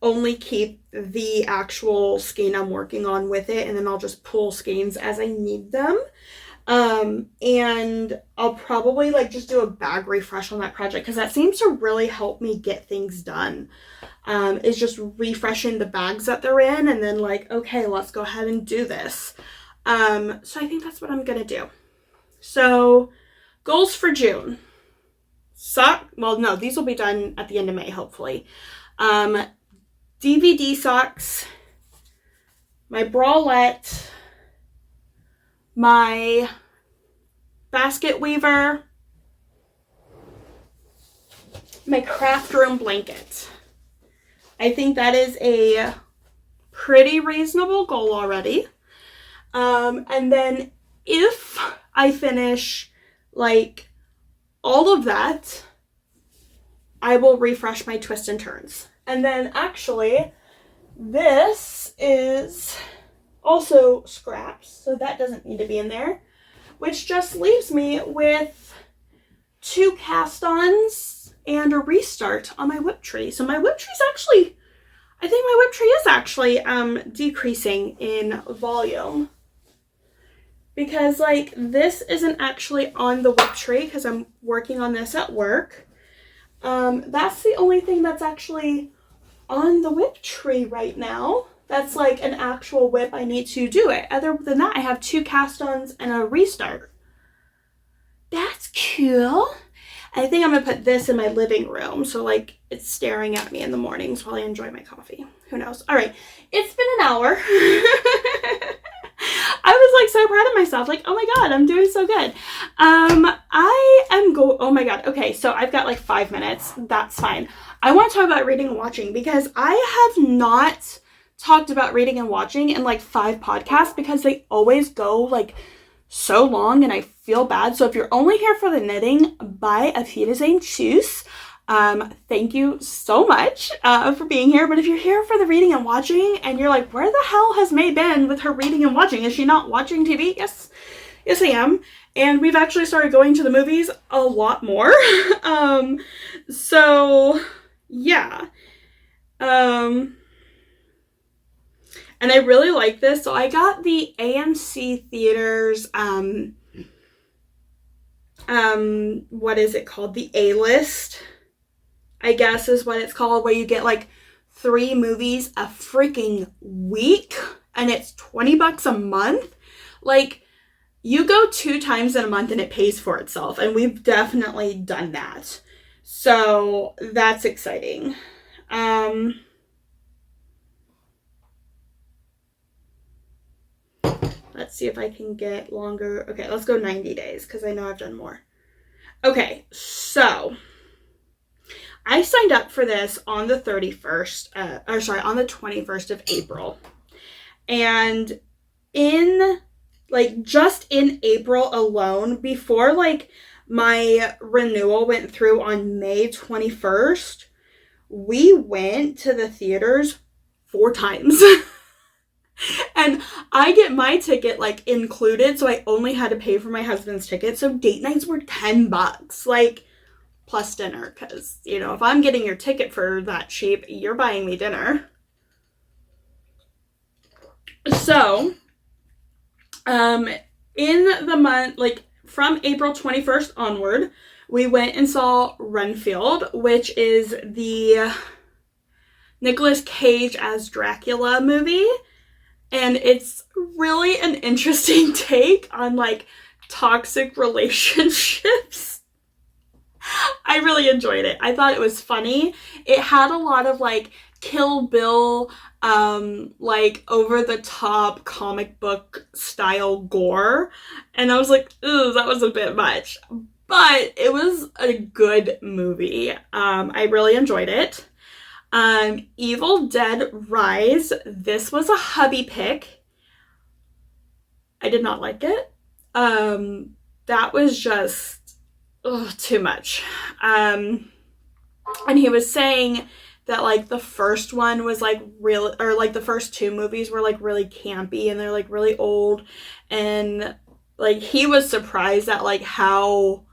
only keep the actual skein I'm working on with it, and then I'll just pull skeins as I need them. And I'll probably like just do a bag refresh on that project, because that seems to really help me get things done. Is just refreshing the bags that they're in, and then like, okay, let's go ahead and do this. So I think that's what I'm gonna do. So goals for June. Well, no, these will be done at the end of May, hopefully. DVD socks, my bralette, my basket weaver, my craft room blanket. I think that is a pretty reasonable goal already. And then if I finish like all of that, I will refresh my Twist and Turns. And then actually, this is also scraps, so that doesn't need to be in there, which just leaves me with 2 Cast Ons and a restart on my whip tree. So my whip tree is actually, I think my whip tree is actually decreasing in volume, because like this isn't actually on the whip tree because I'm working on this at work. That's the only thing that's actually on the whip tree right now. That's like an actual whip. I need to do it. Other than that, I have 2 Cast Ons and a restart. That's cool. I think I'm gonna put this in my living room, so like it's staring at me in the mornings while I enjoy my coffee. Who knows? All right, it's been an hour. I was like so proud of myself. Like, oh my god, I'm doing so good. Oh my god. Okay, so I've got like 5 minutes. That's fine. I want to talk about reading and watching, because I have not talked about reading and watching in like 5 podcasts, because they always go like so long and I feel bad. So if you're only here for the knitting, by Auf Wiedersehen, tschüss. Thank you so much for being here. But if you're here for the reading and watching and you're like, where the hell has May been with her reading and watching? Is she not watching TV? Yes, I am. And we've actually started going to the movies a lot more. So yeah. And I really like this. So I got the AMC Theaters, what is it called? The A-list, I guess is what it's called, where you get like 3 movies a freaking week, and it's $20 a month. Like, you go 2 times in a month and it pays for itself, and we've definitely done that. So that's exciting. Let's see if I can get longer. Okay, let's go 90 days, because I know I've done more. Okay, so I signed up for this on the 31st, on the 21st of April. And just in April alone, before like my renewal went through on May 21st, we went to the theaters 4 times. And I get my ticket like included, so I only had to pay for my husband's ticket. So date nights were $10, like plus dinner, because you know, if I'm getting your ticket for that cheap, you're buying me dinner. So, in the month, like from April 21st onward, we went and saw Renfield, which is the Nicolas Cage as Dracula movie. And it's really an interesting take on like toxic relationships. I really enjoyed it. I thought it was funny. It had a lot of like Kill Bill, like over the top comic book style gore. And I was like, ooh, that was a bit much. But it was a good movie. I really enjoyed it. Evil Dead Rise. This was a hubby pick. I did not like it. That was just too much. And he was saying that like the first one was like real, or like the first two movies were like really campy and they're like really old, and like he was surprised at like how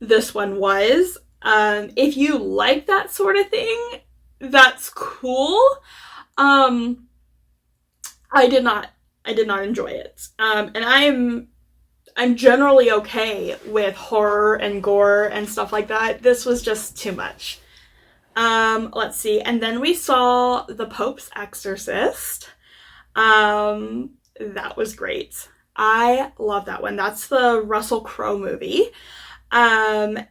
this one was. If you like that sort of thing, that's cool. I did not enjoy it. And I'm generally okay with horror and gore and stuff like that. This was just too much. Let's see. And then we saw The Pope's Exorcist. That was great. I love that one. That's the Russell Crowe movie. And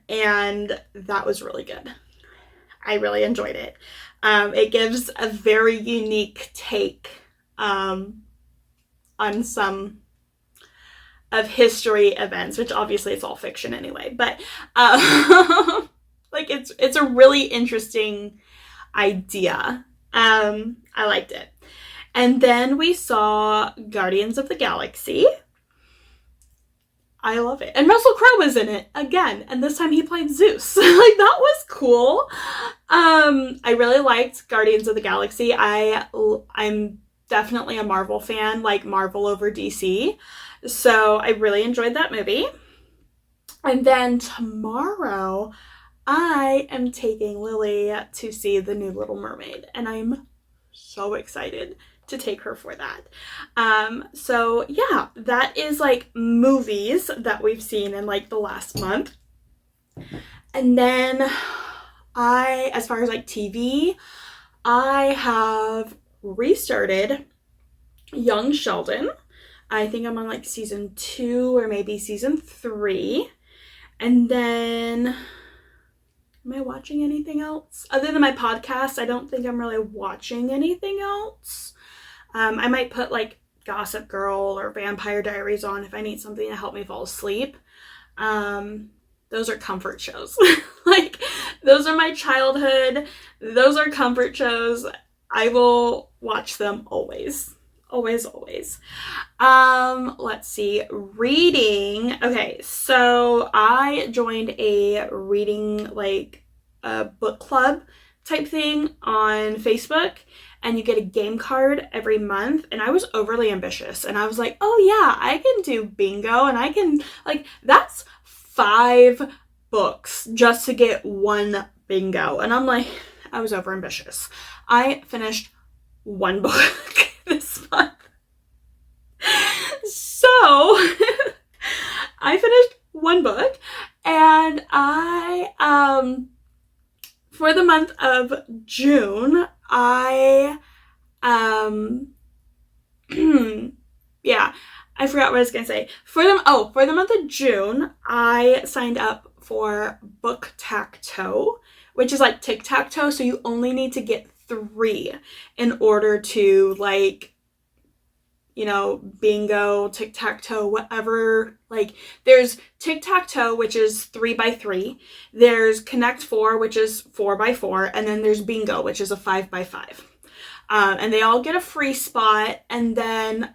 that was really good. I really enjoyed it. It gives a very unique take on some of history events, which obviously it's all fiction anyway, but like it's a really interesting idea. I liked it. And then we saw Guardians of the Galaxy. I love it. And Russell Crowe was in it again, and this time he played Zeus. Like, that was cool. I really liked Guardians of the Galaxy. I'm definitely a Marvel fan, like Marvel over DC. So I really enjoyed that movie. And then tomorrow, I am taking Lily to see The New Little Mermaid, and I'm so excited to take her for that. So yeah, that is like movies that we've seen in like the last month. And then as far as like TV, I have restarted Young Sheldon. I think I'm on like season 2 or maybe season 3. And then, am I watching anything else? Other than my podcast, I don't think I'm really watching anything else. I might put like Gossip Girl or Vampire Diaries on if I need something to help me fall asleep. Those are comfort shows. Like, those are my childhood. Those are comfort shows. I will watch them always. Always, always. Let's see. Reading. Okay, so I joined a reading, like, a book club type thing on Facebook, and you get a game card every month, and I was overly ambitious, and I was like, oh yeah, I can do bingo, and I can, like, that's 5 books just to get one bingo, and I'm like, I was over ambitious. I finished 1 book this month. So, I finished 1 book, and I, for the month of June, yeah, I forgot what I was gonna say. For the month of June, I signed up for Book Tac-Toe, which is like tic-tac-toe, so you only need to get 3 in order to, like, you know, bingo, tic-tac-toe, whatever. Like, there's tic-tac-toe, which is 3x3. There's Connect 4, which is 4x4. And then there's bingo, which is a 5x5. And they all get a free spot. And then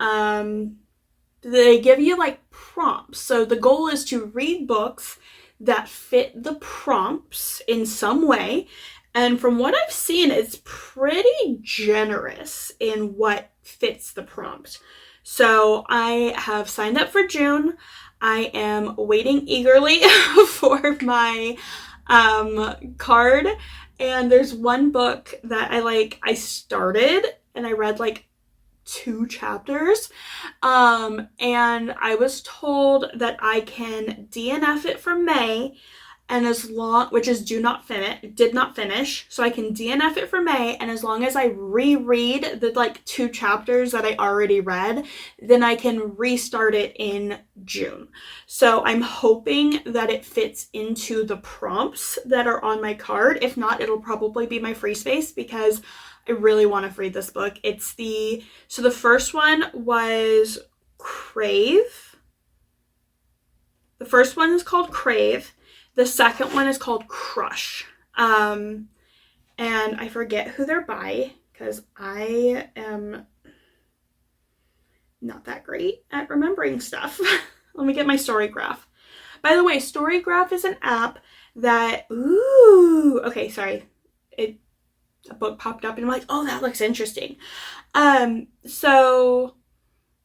they give you, like, prompts. So the goal is to read books that fit the prompts in some way. And from what I've seen, it's pretty generous in what fits the prompt. So I have signed up for June. I am waiting eagerly for my card. And there's one book that I started and I read like 2 chapters. And I was told that I can DNF it for May, and as long, which is did not finish, so I can DNF it for May, and as long as I reread the like 2 chapters that I already read, then I can restart it in June. So I'm hoping that it fits into the prompts that are on my card. If not, it'll probably be my free space because I really want to read this book. So the first one was Crave. The first one is called Crave. The second one is called Crush. And I forget who they're by because I am not that great at remembering stuff. Let me get my Storygraph. By the way, Storygraph is an app that, okay, sorry. A book popped up and I'm like, oh, that looks interesting. So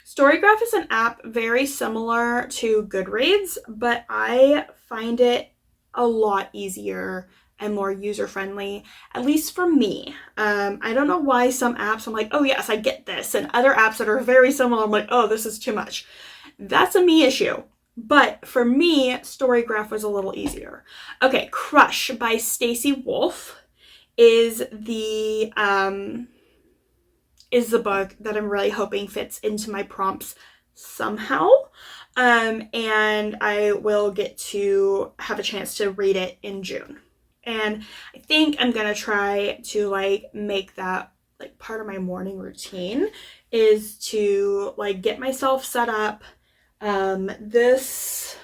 Storygraph is an app very similar to Goodreads, but I find it a lot easier and more user-friendly, at least for me. I don't know why some apps I'm like, oh yes, I get this, and other apps that are very similar I'm like, oh, this is too much. That's a me issue. But for me, Storygraph was a little easier. Okay, Crush by Stacey Wolf is the book that I'm really hoping fits into my prompts somehow. And I will get to have a chance to read it in June. And I think I'm going to try to like make that like part of my morning routine is to like get myself set up. This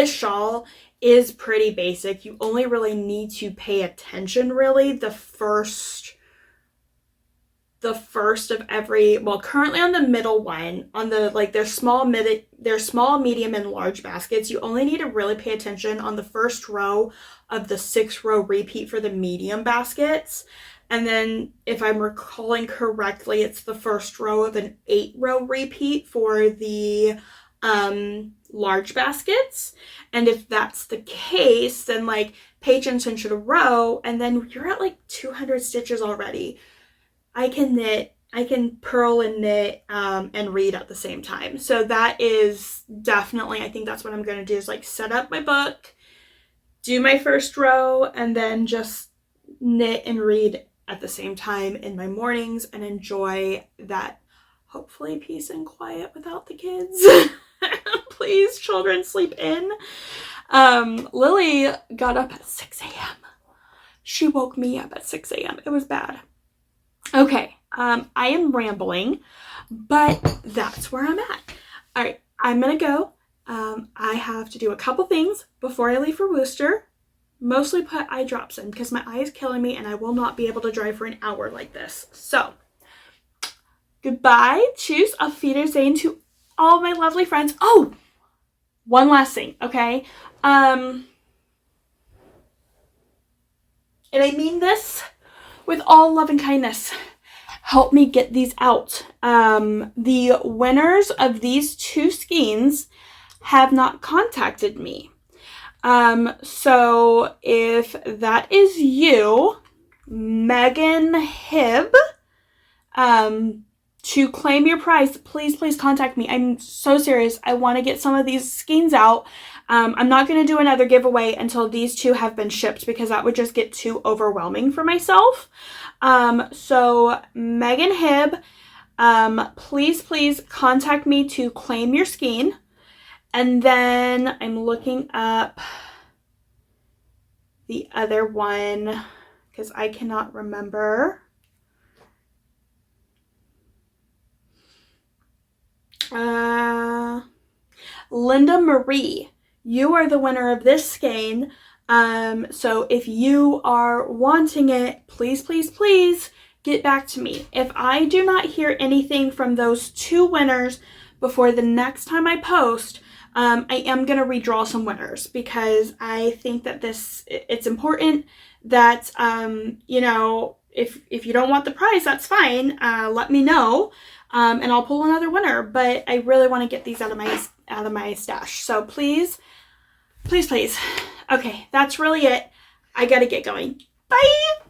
shawl is pretty basic. You only really need to pay attention really the first of every, well, currently on the middle one, on the like their small, medium, and large baskets, you only need to really pay attention on the first row of the 6-row repeat for the medium baskets. And then if I'm recalling correctly, it's the first row of an 8-row repeat for the large baskets. And if that's the case, then like pay attention to the row, and then you're at like 200 stitches already. I can knit, I can purl and knit, and read at the same time. So that is definitely, I think that's what I'm going to do, is like set up my book, do my first row, and then just knit and read at the same time in my mornings and enjoy that hopefully peace and quiet without the kids. Please, children, sleep in. Lily got up at 6 a.m. She woke me up at 6 a.m. It was bad. Okay, I am rambling, but that's where I'm at. All right, I'm going to go. I have to do a couple things before I leave for Worcester. Mostly put eye drops in because my eye is killing me and I will not be able to drive for an hour like this. So, goodbye. Tschüss. Auf Wiedersehen to all my lovely friends. Oh, one last thing, okay? And I mean this with all love and kindness. Help me get these out. The winners of these 2 skeins have not contacted me. So if that is you, Megan Hibb, to claim your prize, please contact me. I'm so serious. I want to get some of these skeins out. I'm not going to do another giveaway until these 2 have been shipped because that would just get too overwhelming for myself. So Megan Hibb, please contact me to claim your skein. And then I'm looking up the other one because I cannot remember. Linda Marie, you are the winner of this skein. So if you are wanting it, please get back to me. If I do not hear anything from those 2 winners before the next time I post, I am going to redraw some winners because I think that it's important that, you know, if you don't want the prize, that's fine. Let me know. And I'll pull another winner, but I really want to get these out of my stash. So please. Okay, that's really it. I gotta get going. Bye!